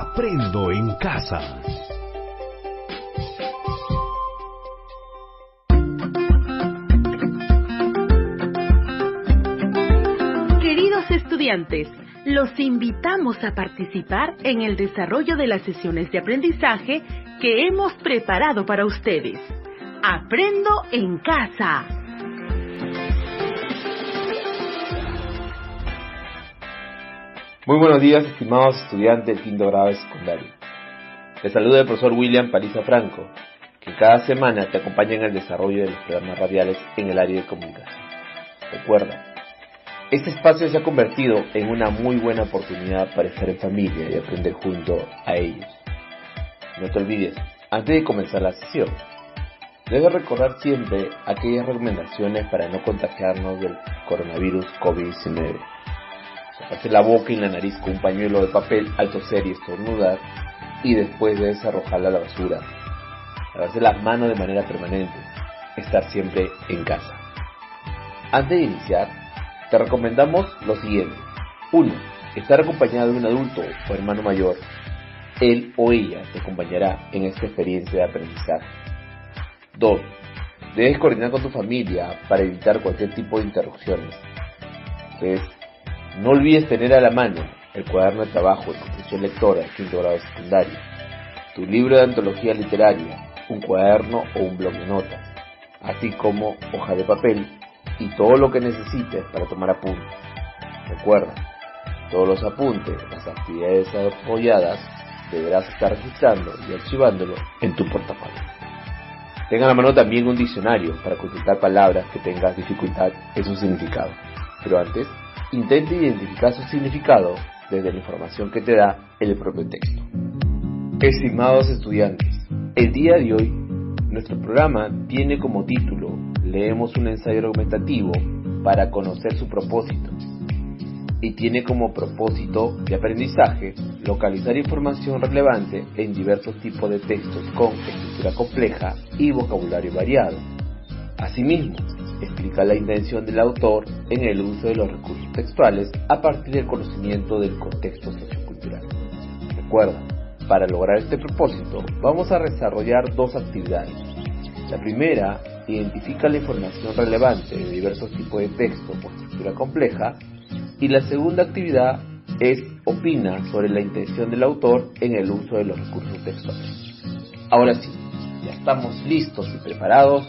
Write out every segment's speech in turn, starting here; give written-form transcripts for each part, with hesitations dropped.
Aprendo en casa. Queridos estudiantes, los invitamos a participar en el desarrollo de las sesiones de aprendizaje que hemos preparado para ustedes. Aprendo en casa. Muy buenos días, estimados estudiantes del quinto grado de secundaria. Les saluda el profesor William Paliza Franco, que cada semana te acompaña en el desarrollo de los programas radiales en el área de comunicación. Recuerda, este espacio se ha convertido en una muy buena oportunidad para estar en familia y aprender junto a ellos. No te olvides, antes de comenzar la sesión, debes recordar siempre aquellas recomendaciones para no contagiarnos del coronavirus COVID-19. Taparse la boca y la nariz con un pañuelo de papel al toser y estornudar, y después debes arrojarla a la basura. Lavarse las manos de manera permanente. Estar siempre en casa. Antes de iniciar, te recomendamos lo siguiente. 1. Estar acompañado de un adulto o hermano mayor. Él o ella te acompañará en esta experiencia de aprendizaje. 2. Debes coordinar con tu familia para evitar cualquier tipo de interrupciones. 3. No olvides tener a la mano el cuaderno de trabajo de comprensión lectora del quinto grado de secundaria, tu libro de antología literaria, un cuaderno o un bloc de notas, así como hoja de papel y todo lo que necesites para tomar apuntes. Recuerda, todos los apuntes, las actividades desarrolladas, deberás estar registrando y archivándolo en tu portafolio. Tenga a la mano también un diccionario para consultar palabras que tengas dificultad en su significado. Pero antes, intente identificar su significado desde la información que te da el propio texto. Estimados estudiantes, el día de hoy, nuestro programa tiene como título Leemos un ensayo argumentativo para conocer su propósito, y tiene como propósito de aprendizaje localizar información relevante en diversos tipos de textos con estructura compleja y vocabulario variado. Asimismo, explica la intención del autor en el uso de los recursos textuales a partir del conocimiento del contexto sociocultural. Recuerda, para lograr este propósito, vamos a desarrollar dos actividades. La primera, identifica la información relevante de diversos tipos de texto o estructura compleja, y la segunda actividad es opina sobre la intención del autor en el uso de los recursos textuales. Ahora sí, ya estamos listos y preparados,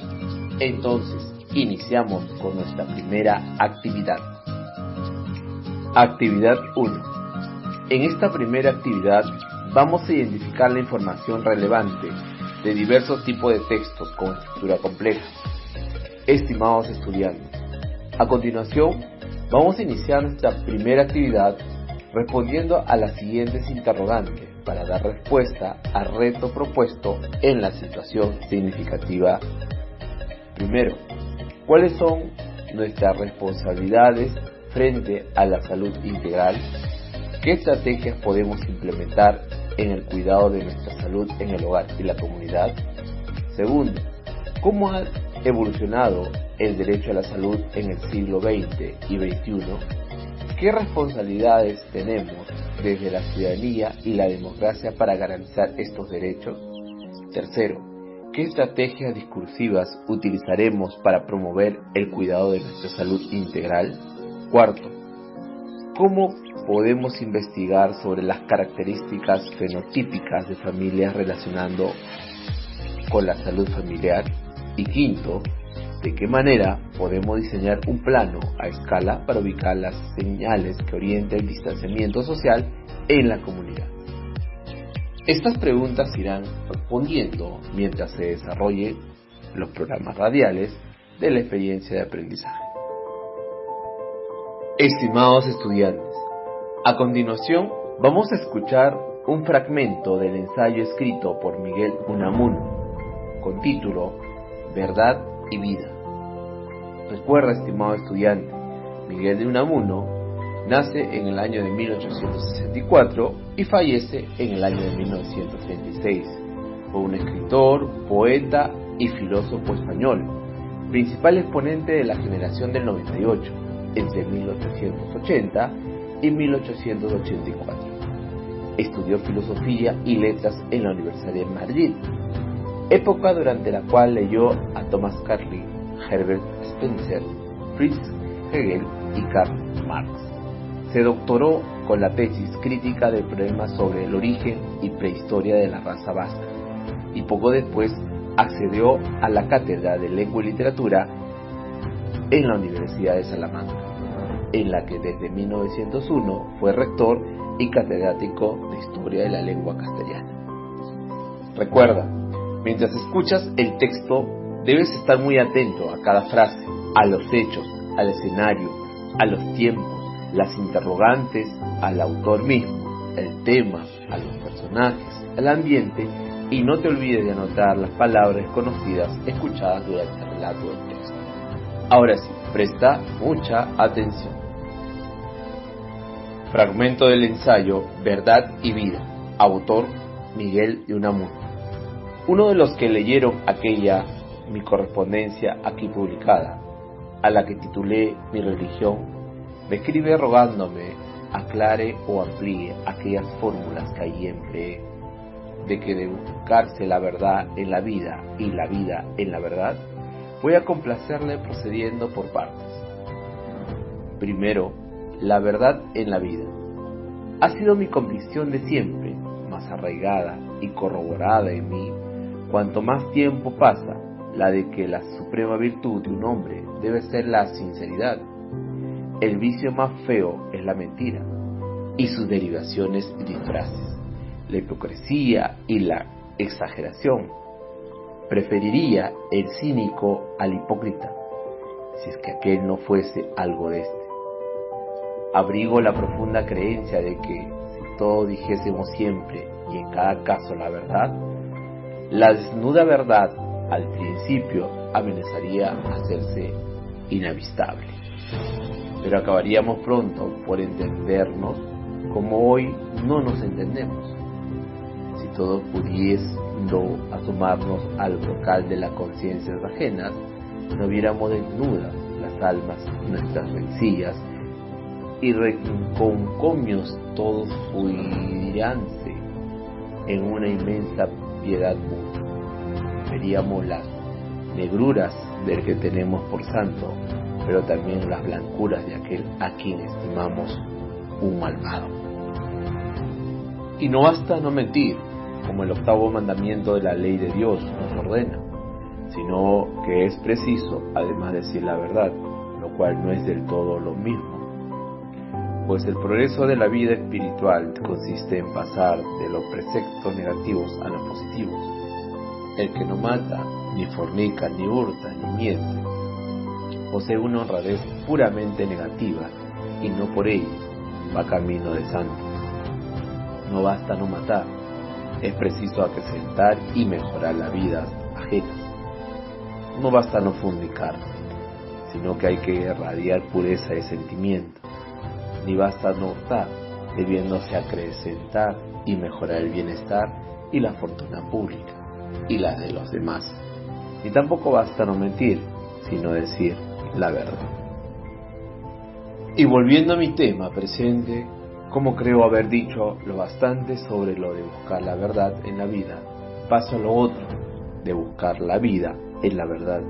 entonces iniciamos con nuestra primera actividad. Actividad 1. En esta primera actividad vamos a identificar la información relevante de diversos tipos de textos con estructura compleja. Estimados estudiantes, a continuación vamos a iniciar nuestra primera actividad respondiendo a las siguientes interrogantes para dar respuesta al reto propuesto en la situación significativa. Primero, ¿cuáles son nuestras responsabilidades frente a la salud integral? ¿Qué estrategias podemos implementar en el cuidado de nuestra salud en el hogar y la comunidad? Segundo, ¿cómo ha evolucionado el derecho a la salud en el siglo XX y XXI? ¿Qué responsabilidades tenemos desde la ciudadanía y la democracia para garantizar estos derechos? Tercero, ¿qué estrategias discursivas utilizaremos para promover el cuidado de nuestra salud integral? Cuarto, ¿cómo podemos investigar sobre las características fenotípicas de familias relacionando con la salud familiar? Y quinto, ¿de qué manera podemos diseñar un plano a escala para ubicar las señales que orienten el distanciamiento social en la comunidad? Estas preguntas se irán respondiendo mientras se desarrollen los programas radiales de la experiencia de aprendizaje. Estimados estudiantes, a continuación vamos a escuchar un fragmento del ensayo escrito por Miguel Unamuno con título Verdad y Vida. Recuerda, estimado estudiante, Miguel de Unamuno nace en el año de 1864 y fallece en el año de 1936. Fue un escritor, poeta y filósofo español, principal exponente de la generación del 98, entre 1880 y 1884. estudió filosofía y letras en la Universidad de Madrid, época durante la cual leyó a Thomas Carlyle, Herbert Spencer, Fritz Hegel y Karl Marx. Se doctoró con la tesis crítica del problema sobre el origen y prehistoria de la raza vasca, y poco después accedió a la cátedra de Lengua y Literatura en la Universidad de Salamanca, en la que desde 1901 fue rector y catedrático de Historia de la Lengua Castellana. Recuerda, mientras escuchas el texto, debes estar muy atento a cada frase, a los hechos, al escenario, a los tiempos, las interrogantes, al autor mismo, el tema, a los personajes, al ambiente, y no te olvides de anotar las palabras conocidas escuchadas durante el relato del texto. Ahora sí, presta mucha atención. Fragmento del ensayo Verdad y Vida, autor Miguel de Unamuno. Uno de los que leyeron mi correspondencia aquí publicada, a la que titulé Mi religión, me escribe rogándome aclare o amplíe aquellas fórmulas que allí empleé, de que de buscarse la verdad en la vida y la vida en la verdad, voy a complacerle procediendo por partes. Primero, la verdad en la vida. Ha sido mi convicción de siempre, más arraigada y corroborada en mí, cuanto más tiempo pasa, la de que la suprema virtud de un hombre debe ser la sinceridad. El vicio más feo es la mentira, y sus derivaciones y disfraces, la hipocresía y la exageración. Preferiría el cínico al hipócrita, si es que aquel no fuese algo de este. Abrigo la profunda creencia de que, si todos dijésemos siempre y en cada caso la verdad, la desnuda verdad al principio amenazaría hacerse inavistable. Pero acabaríamos pronto por entendernos como hoy no nos entendemos. Si todos pudiendo asomarnos al brocal de las conciencias ajenas, no viéramos desnudas las almas, nuestras rencillas, y reconcomios todos huiríanse en una inmensa piedad mutua. Veríamos las negruras del que tenemos por santo, pero también las blancuras de aquel a quien estimamos un malvado. Y no basta no mentir, como el 8º mandamiento de la ley de Dios nos ordena, sino que es preciso, además, decir la verdad, lo cual no es del todo lo mismo. Pues el progreso de la vida espiritual consiste en pasar de los preceptos negativos a los positivos. El que no mata, ni fornica, ni hurta, ni miente, posee una honradez puramente negativa y no por ello va camino de santo. No basta no matar, es preciso acrecentar y mejorar las vidas ajenas. No basta no fornicar, sino que hay que irradiar pureza de sentimiento. Ni basta no hurtar, debiéndose acrecentar y mejorar el bienestar y la fortuna pública y la de los demás. Ni tampoco basta no mentir, sino decir la verdad. Y volviendo a mi tema presente, como creo haber dicho lo bastante sobre lo de buscar la verdad en la vida, paso a lo otro, de buscar la vida en la verdad.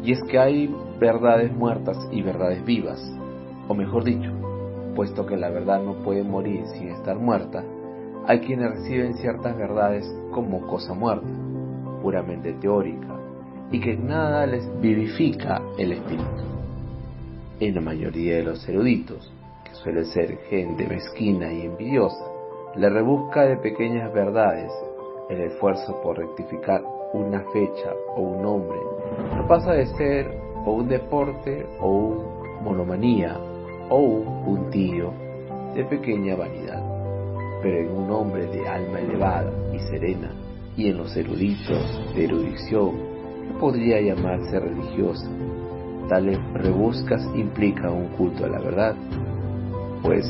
Y es que hay verdades muertas y verdades vivas, o mejor dicho, puesto que la verdad no puede morir sin estar muerta, hay quienes reciben ciertas verdades como cosa muerta, puramente teórica, y que nada les vivifica el espíritu. En la mayoría de los eruditos, que suele ser gente mezquina y envidiosa, le rebusca de pequeñas verdades. El esfuerzo por rectificar una fecha o un nombre no pasa de ser o un deporte o un monomanía o un puntillo de pequeña vanidad. Pero en un hombre de alma elevada y serena, y en los eruditos de erudición, que podría llamarse religiosa, tales rebuscas implican un culto a la verdad, pues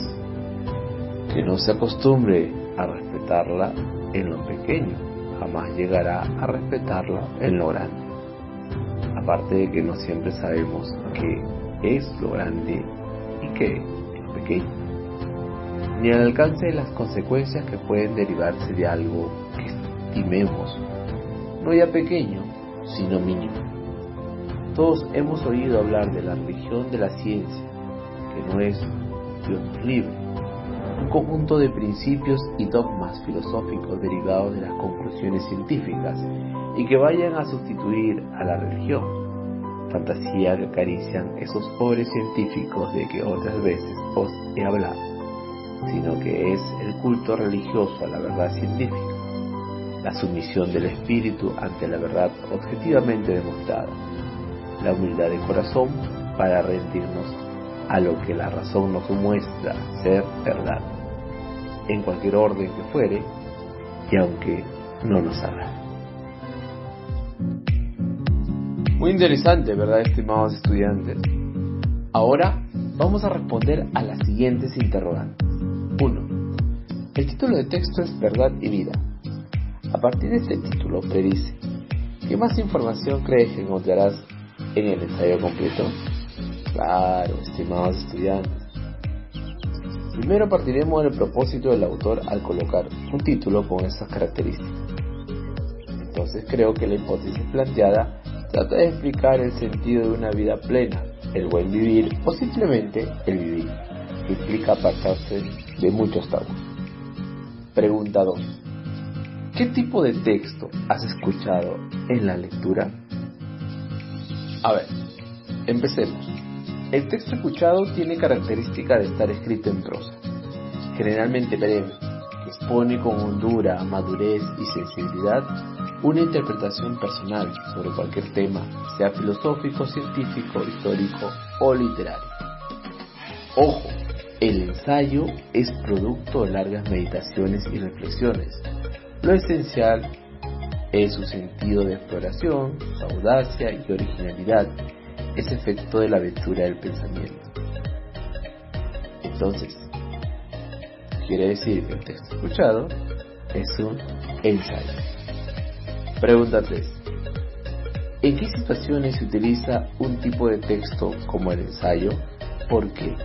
que no se acostumbre a respetarla en lo pequeño, jamás llegará a respetarla en lo grande. Aparte de que no siempre sabemos qué es lo grande y qué es lo pequeño. ni al alcance de las consecuencias que pueden derivarse de algo que estimemos, no ya pequeño, sino mínimo. Todos hemos oído hablar de la religión de la ciencia, que no es Dios libre, un conjunto de principios y dogmas filosóficos derivados de las conclusiones científicas y que vayan a sustituir a la religión, fantasía que acarician esos pobres científicos de que otras veces os he hablado, sino que es el culto religioso a la verdad científica, la sumisión del espíritu ante la verdad objetivamente demostrada, la humildad de corazón para rendirnos a lo que la razón nos muestra ser verdad, en cualquier orden que fuere, y aunque no nos haga. Muy interesante, ¿verdad, estimados estudiantes? Ahora vamos a responder a las siguientes interrogantes. 1. El título de texto es Verdad y Vida. A partir de este título predice: ¿qué más información crees que encontrarás en el ensayo completo? Claro, estimados estudiantes. Primero partiremos del propósito del autor al colocar un título con estas características. Entonces creo que la hipótesis planteada trata de explicar el sentido de una vida plena, el buen vivir o simplemente el vivir, que implica apartarse de muchos tabús. Pregunta 2. ¿Qué tipo de texto has escuchado en la lectura? A ver, empecemos. El texto escuchado tiene característica de estar escrito en prosa, generalmente breve, que expone con hondura, madurez y sensibilidad una interpretación personal sobre cualquier tema, sea filosófico, científico, histórico o literario. Ojo, el ensayo es producto de largas meditaciones y reflexiones. Lo esencial es su sentido de exploración, su audacia y originalidad, ese efecto de la aventura del pensamiento. Entonces, quiere decir que el texto escuchado es un ensayo. Pregunta 3. ¿En qué situaciones se utiliza un tipo de texto como el ensayo? ¿Por qué?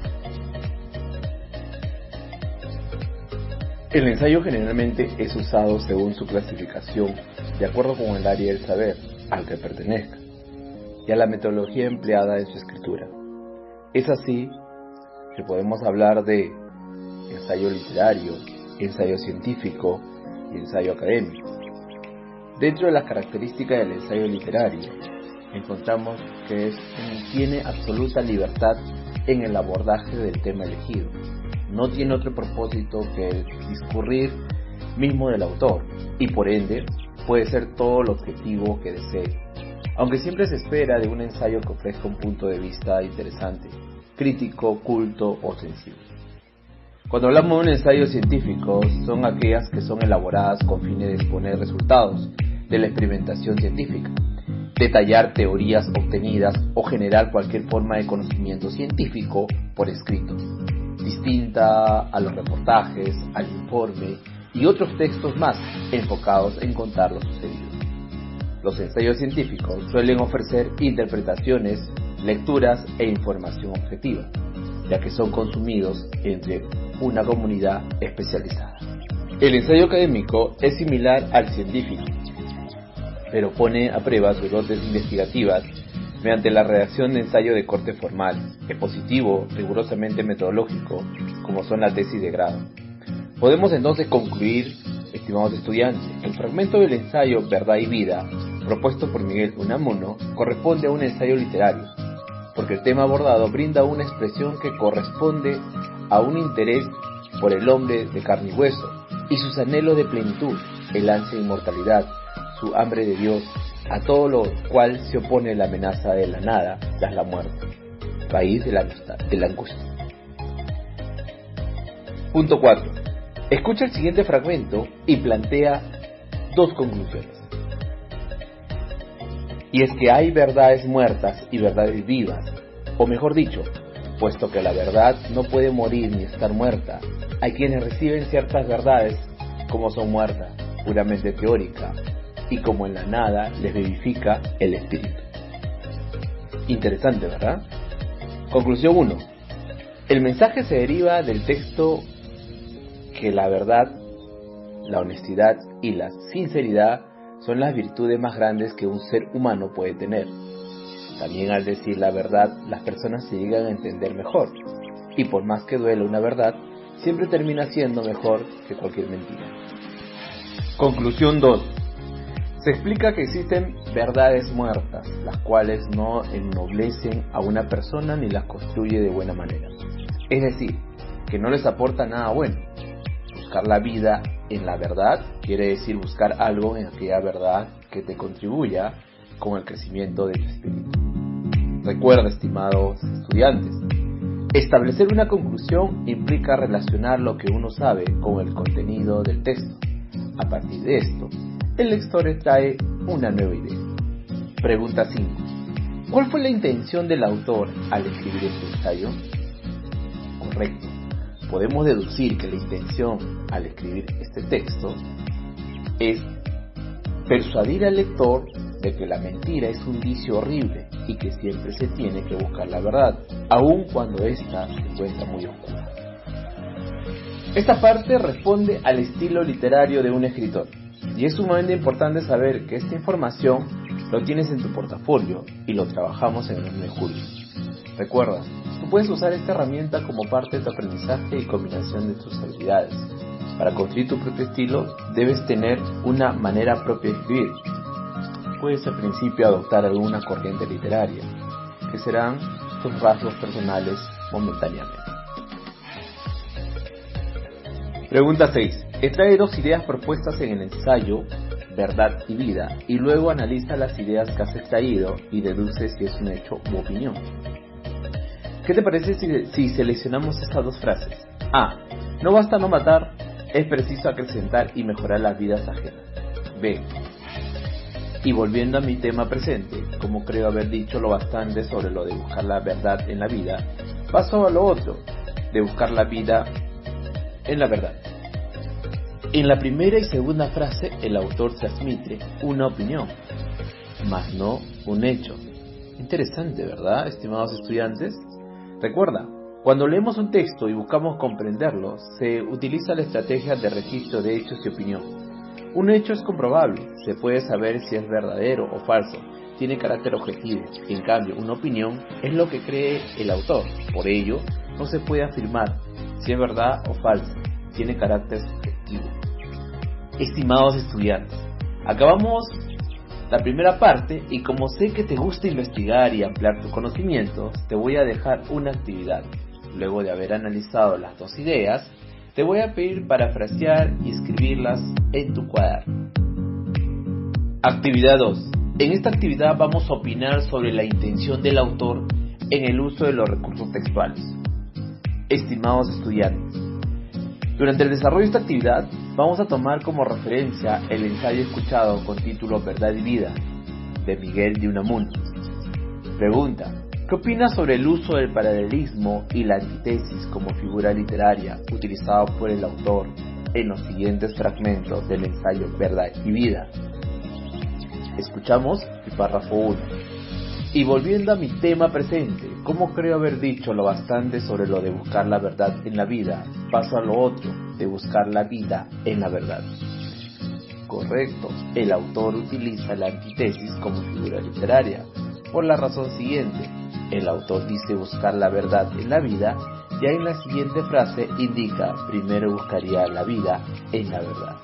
El ensayo generalmente es usado según su clasificación, de acuerdo con el área del saber al que pertenezca, y a la metodología empleada en su escritura. Es así que podemos hablar de ensayo literario, ensayo científico y ensayo académico. Dentro de las características del ensayo literario, encontramos que tiene absoluta libertad en el abordaje del tema elegido. No tiene otro propósito que el discurrir mismo del autor, y por ende puede ser todo el objetivo que desee, aunque siempre se espera de un ensayo que ofrezca un punto de vista interesante, crítico, culto o sensible. Cuando hablamos de un ensayo científico, son aquellas que son elaboradas con fines de exponer resultados de la experimentación científica, detallar teorías obtenidas o generar cualquier forma de conocimiento científico por escrito, distinta a los reportajes, al informe y otros textos más enfocados en contar lo sucedido. Los ensayos científicos suelen ofrecer interpretaciones, lecturas e información objetiva, ya que son consumidos entre una comunidad especializada. El ensayo académico es similar al científico, pero pone a prueba sus dotes investigativas mediante la redacción de ensayo de corte formal, expositivo, rigurosamente metodológico, como son las tesis de grado. Podemos entonces concluir, estimados estudiantes, que el fragmento del ensayo Verdad y Vida, propuesto por Miguel Unamuno, corresponde a un ensayo literario, porque el tema abordado brinda una expresión que corresponde a un interés por el hombre de carne y hueso, y sus anhelos de plenitud, el ansia de inmortalidad, su hambre de Dios, a todo lo cual se opone la amenaza de la nada tras la muerte, raíz de la angustia. Punto 4. Escucha el siguiente fragmento y plantea dos conclusiones. Y es que hay verdades muertas y verdades vivas, o mejor dicho, puesto que la verdad no puede morir ni estar muerta, hay quienes reciben ciertas verdades como son muertas, puramente teóricas, y como en la nada les vivifica el espíritu. Interesante, ¿verdad? Conclusión 1. El mensaje se deriva del texto que la verdad, la honestidad y la sinceridad son las virtudes más grandes que un ser humano puede tener. También al decir la verdad, las personas se llegan a entender mejor, y por más que duela una verdad, siempre termina siendo mejor que cualquier mentira. Conclusión 2. Se explica que existen verdades muertas, las cuales no ennoblecen a una persona ni las construye de buena manera. Es decir, que no les aporta nada bueno. Buscar la vida en la verdad quiere decir buscar algo en aquella verdad que te contribuya con el crecimiento de tu espíritu. Recuerda, estimados estudiantes, establecer una conclusión implica relacionar lo que uno sabe con el contenido del texto. A partir de esto, el lector extrae una nueva idea. Pregunta 5. ¿Cuál fue la intención del autor al escribir este ensayo? Correcto. Podemos deducir que la intención al escribir este texto es persuadir al lector de que la mentira es un vicio horrible y que siempre se tiene que buscar la verdad, aun cuando ésta se encuentra muy oscura. Esta parte responde al estilo literario de un escritor, y es sumamente importante saber que esta información lo tienes en tu portafolio y lo trabajamos en el mes de julio. Recuerda, tú puedes usar esta herramienta como parte de tu aprendizaje y combinación de tus habilidades. Para construir tu propio estilo, debes tener una manera propia de escribir. Puedes al principio adoptar alguna corriente literaria, que serán tus rasgos personales momentáneamente. Pregunta 6. Extrae 2 ideas propuestas en el ensayo Verdad y Vida y luego analiza las ideas que has extraído y deduce si es un hecho u opinión. ¿Qué te parece si seleccionamos estas 2 frases? A. No basta no matar, es preciso acrecentar y mejorar las vidas ajenas. B. Y volviendo a mi tema presente, como creo haber dicho lo bastante sobre lo de buscar la verdad en la vida, paso a lo otro, de buscar la vida en la verdad. En la primera y segunda frase, el autor transmite una opinión, mas no un hecho. Interesante, ¿verdad, estimados estudiantes? Recuerda, cuando leemos un texto y buscamos comprenderlo, se utiliza la estrategia de registro de hechos y opinión. Un hecho es comprobable, se puede saber si es verdadero o falso, tiene carácter objetivo. En cambio, una opinión es lo que cree el autor, por ello, no se puede afirmar si es verdad o falso, tiene carácter subjetivo. Estimados estudiantes, acabamos la primera parte y como sé que te gusta investigar y ampliar tus conocimientos, te voy a dejar una actividad. Luego de haber analizado las 2 ideas, te voy a pedir parafrasear y escribirlas en tu cuaderno. Actividad 2. En esta actividad vamos a opinar sobre la intención del autor en el uso de los recursos textuales. Estimados estudiantes, durante el desarrollo de esta actividad vamos a tomar como referencia el ensayo escuchado con título Verdad y Vida, de Miguel de Unamuno. Pregunta: ¿qué opinas sobre el uso del paralelismo y la antítesis como figura literaria utilizado por el autor en los siguientes fragmentos del ensayo Verdad y Vida? Escuchamos el párrafo 1. Y volviendo a mi tema presente, como creo haber dicho lo bastante sobre lo de buscar la verdad en la vida, paso a lo otro, de buscar la vida en la verdad. Correcto, el autor utiliza la antítesis como figura literaria, por la razón siguiente. El autor dice buscar la verdad en la vida, ya en la siguiente frase indica primero buscaría la vida en la verdad.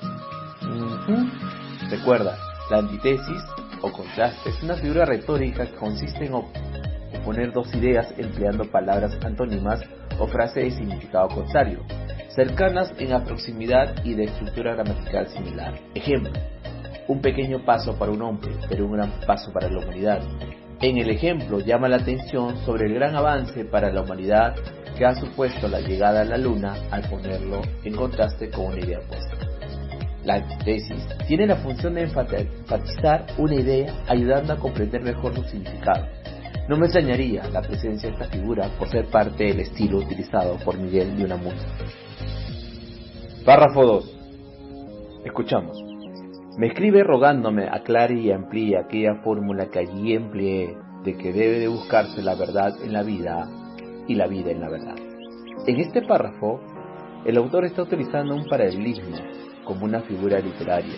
Recuerda, la antítesis o contraste es una figura retórica que consiste en oponer 2 ideas empleando palabras antónimas o frases de significado contrario, cercanas en la proximidad y de estructura gramatical similar. Ejemplo: un pequeño paso para un hombre, pero un gran paso para la humanidad. En el ejemplo llama la atención sobre el gran avance para la humanidad que ha supuesto la llegada a la luna al ponerlo en contraste con una idea opuesta. La antítesis tiene la función de enfatizar una idea ayudando a comprender mejor su significado. No me extrañaría la presencia de esta figura por ser parte del estilo utilizado por Miguel de Unamuno. Párrafo 2. Escuchamos. Me escribe rogándome aclare y amplíe aquella fórmula que allí empleé de que debe de buscarse la verdad en la vida y la vida en la verdad. En este párrafo El autor está utilizando un paralelismo como una figura literaria.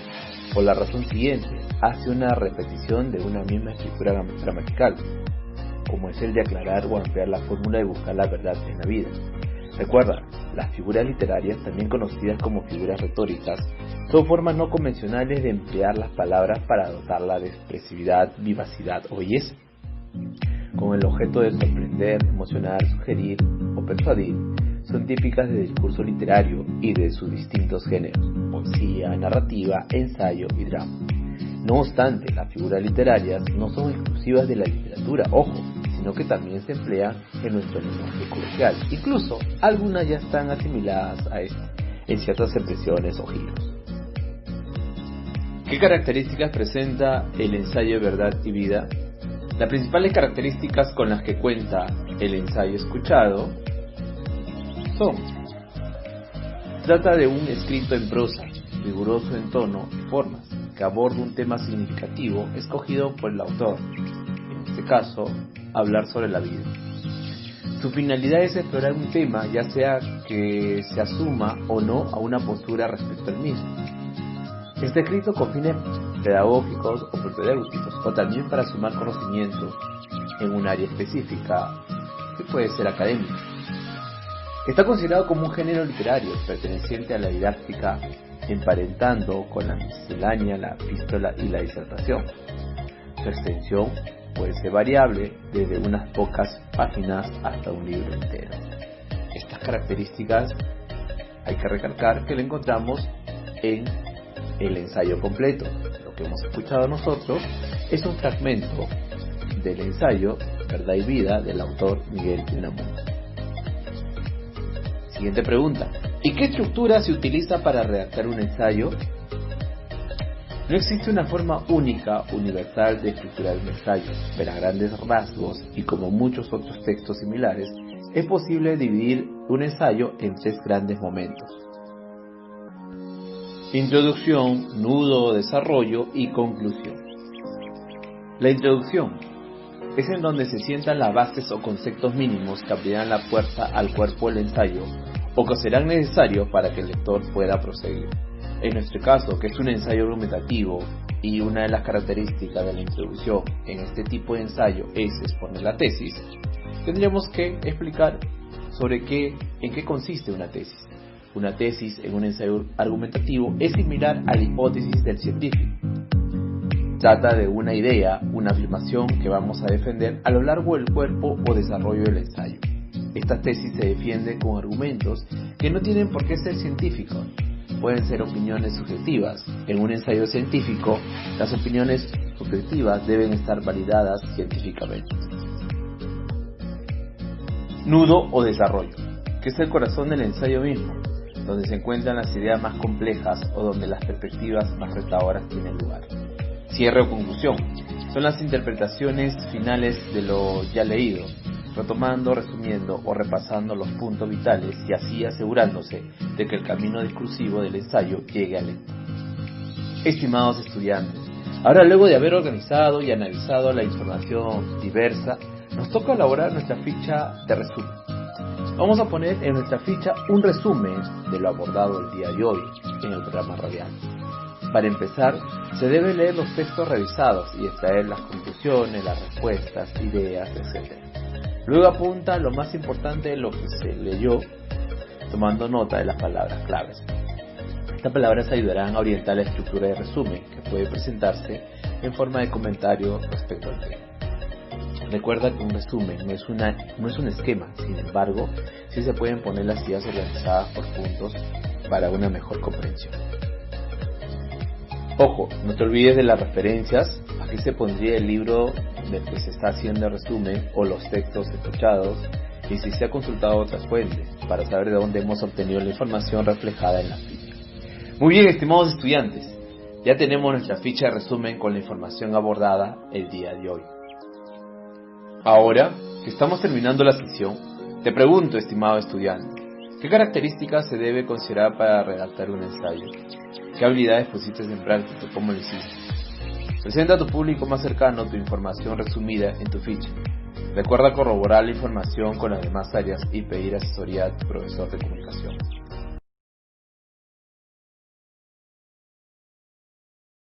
Por la razón siguiente, hace una repetición de una misma estructura gramatical, como es el de aclarar o ampliar la fórmula de buscar la verdad en la vida. Recuerda, las figuras literarias, también conocidas como figuras retóricas, son formas no convencionales de emplear las palabras para dotarla de expresividad, vivacidad o belleza, con el objeto de sorprender, emocionar, sugerir o persuadir. Son típicas del discurso literario y de sus distintos géneros: poesía, narrativa, ensayo y drama. No obstante, las figuras literarias no son exclusivas de la literatura, ojo, sino que también se emplean en nuestro lenguaje coloquial. Incluso, algunas ya están asimiladas a este en ciertas expresiones o giros. ¿Qué características presenta el ensayo Verdad y Vida? Las principales características con las que cuenta el ensayo escuchado son: trata de un escrito en prosa, riguroso en tono y formas, que aborda un tema significativo escogido por el autor, en este caso, hablar sobre la vida. Su finalidad es explorar un tema, ya sea que se asuma o no a una postura respecto al mismo. Está escrito con fines pedagógicos o propedéuticos, o también para sumar conocimiento en un área específica, que puede ser académica. Está considerado como un género literario perteneciente a la didáctica, emparentando con la miscelánea, la epístola y la disertación. Su extensión puede ser variable desde unas pocas páginas hasta un libro entero. Estas características hay que recalcar que lo encontramos en el ensayo completo. Lo que hemos escuchado nosotros es un fragmento del ensayo Verdad y Vida del autor Miguel de Unamuno. Siguiente pregunta: ¿y qué estructura se utiliza para redactar un ensayo? No existe una forma única, universal de estructurar un ensayo, pero a grandes rasgos, y como muchos otros textos similares, es posible dividir un ensayo en 3 grandes momentos: introducción, nudo o desarrollo y conclusión. La introducción es en donde se sientan las bases o conceptos mínimos que abrirán la puerta al cuerpo del ensayo o que serán necesarios para que el lector pueda proseguir. En nuestro caso, que es un ensayo argumentativo, y una de las características de la introducción en este tipo de ensayo es exponer la tesis, tendríamos que explicar en qué consiste una tesis. Una tesis en un ensayo argumentativo es similar a la hipótesis del científico. Trata de una idea, una afirmación que vamos a defender a lo largo del cuerpo o desarrollo del ensayo. Esta tesis se defiende con argumentos que no tienen por qué ser científicos. Pueden ser opiniones subjetivas. En un ensayo científico, las opiniones subjetivas deben estar validadas científicamente. Nudo o desarrollo, que es el corazón del ensayo mismo, donde se encuentran las ideas más complejas o donde las perspectivas más retadoras tienen lugar. Cierre o conclusión, son las interpretaciones finales de lo ya leído, retomando, resumiendo o repasando los puntos vitales y así asegurándose de que el camino discursivo del ensayo llegue al lector. Estimados estudiantes, ahora luego de haber organizado y analizado la información diversa, nos toca elaborar nuestra ficha de resumen. Vamos a poner en nuestra ficha un resumen de lo abordado el día de hoy en el programa radial. Para empezar, se debe leer los textos revisados y extraer las conclusiones, las respuestas, ideas, etc. Luego apunta lo más importante de lo que se leyó, tomando nota de las palabras claves. Estas palabras ayudarán a orientar la estructura de resumen, que puede presentarse en forma de comentario respecto al tema. Recuerda que un resumen no es un esquema, sin embargo, sí se pueden poner las ideas organizadas por puntos para una mejor comprensión. Ojo, no te olvides de las referencias. Aquí se pondría el libro del que se está haciendo el resumen o los textos escuchados y si se ha consultado otras fuentes para saber de dónde hemos obtenido la información reflejada en la ficha. Muy bien, estimados estudiantes, ya tenemos nuestra ficha de resumen con la información abordada el día de hoy. Ahora que estamos terminando la sesión, te pregunto, estimado estudiante, ¿qué características se debe considerar para redactar un ensayo? ¿Qué habilidades pusiste en práctica? ¿Cómo lo hiciste? Presenta a tu público más cercano tu información resumida en tu ficha. Recuerda corroborar la información con las demás áreas y pedir asesoría a tu profesor de comunicación.